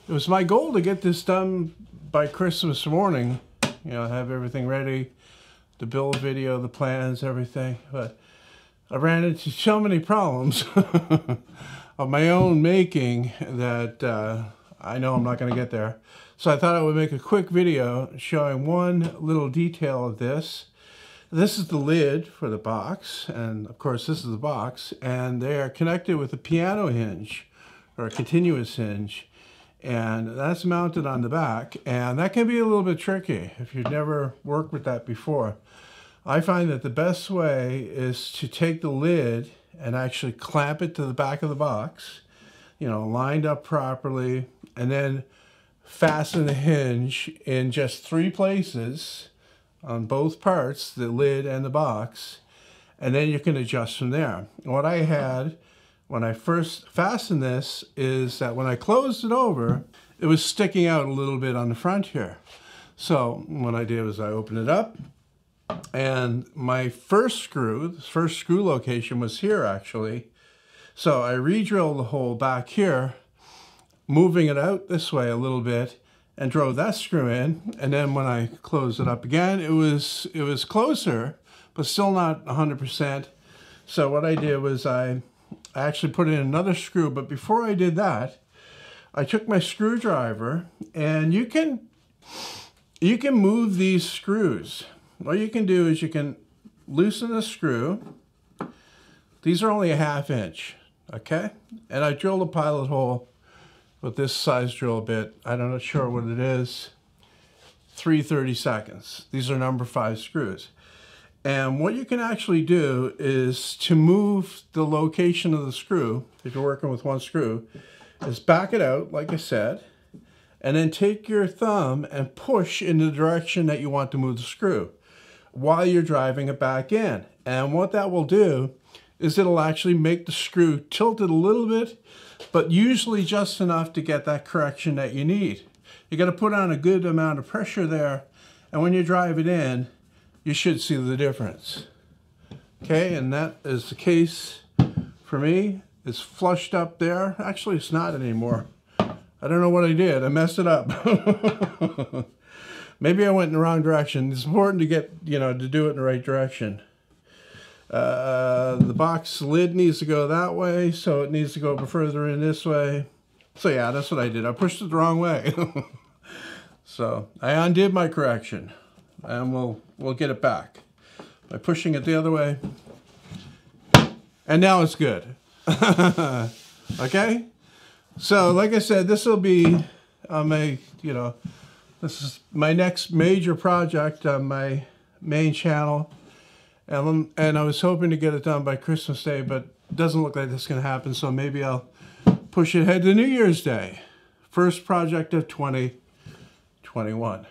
It was my goal to get this done by Christmas morning, you know, have everything ready, the build video, the plans, everything. But I ran into so many problems of my own making that I know I'm not going to get there. So I thought I would make a quick video showing one little detail of this. This is the lid for the box, and of course this is the box, and they are connected with a piano hinge or a continuous hinge, and that's mounted on the back, and that can be a little bit tricky if you've never worked with that before. I find that the best way is to take the lid and actually clamp it to the back of the box, you know, lined up properly, and then fasten the hinge in just 3 places on both parts, the lid and the box, and then you can adjust from there. What I had when I first fastened this is that when I closed it over, it was sticking out a little bit on the front here. So what I did was I opened it up, and my first screw location was here actually. So I re-drilled the hole back here, moving it out this way a little bit, and drove that screw in, and then when I closed it up again, it was closer, but still not 100%. So what I did was I actually put in another screw, but before I did that, I took my screwdriver, and you can move these screws. What you can do is you can loosen the screw. These are only a 1/2 inch, okay? And I drilled a pilot hole with this size drill bit. I'm not sure what it is. 3/32. These are number 5 screws. And what you can actually do is to move the location of the screw, if you're working with one screw, is back it out, like I said, and then take your thumb and push in the direction that you want to move the screw while you're driving it back in. And what that will do is it'll actually make the screw tilted a little bit, but usually just enough to get that correction that you need. You got to put on a good amount of pressure there, and when you drive it in, you should see the difference. Okay, and that is the case for me. It's flushed up there. Actually, it's not anymore. I don't know what I did. I messed it up. Maybe I went in the wrong direction. It's important to get, you know, to do it in the right direction. The box lid needs to go that way, so it needs to go further in this way. So yeah, that's what I did. I pushed it the wrong way. So I undid my correction, and we'll get it back by pushing it the other way. And now it's good. Okay? So like I said, this will be my, you know, this is my next major project on my main channel. And I was hoping to get it done by Christmas Day, but it doesn't look like that's going to happen, so maybe I'll push it ahead to New Year's Day. First project of 2021.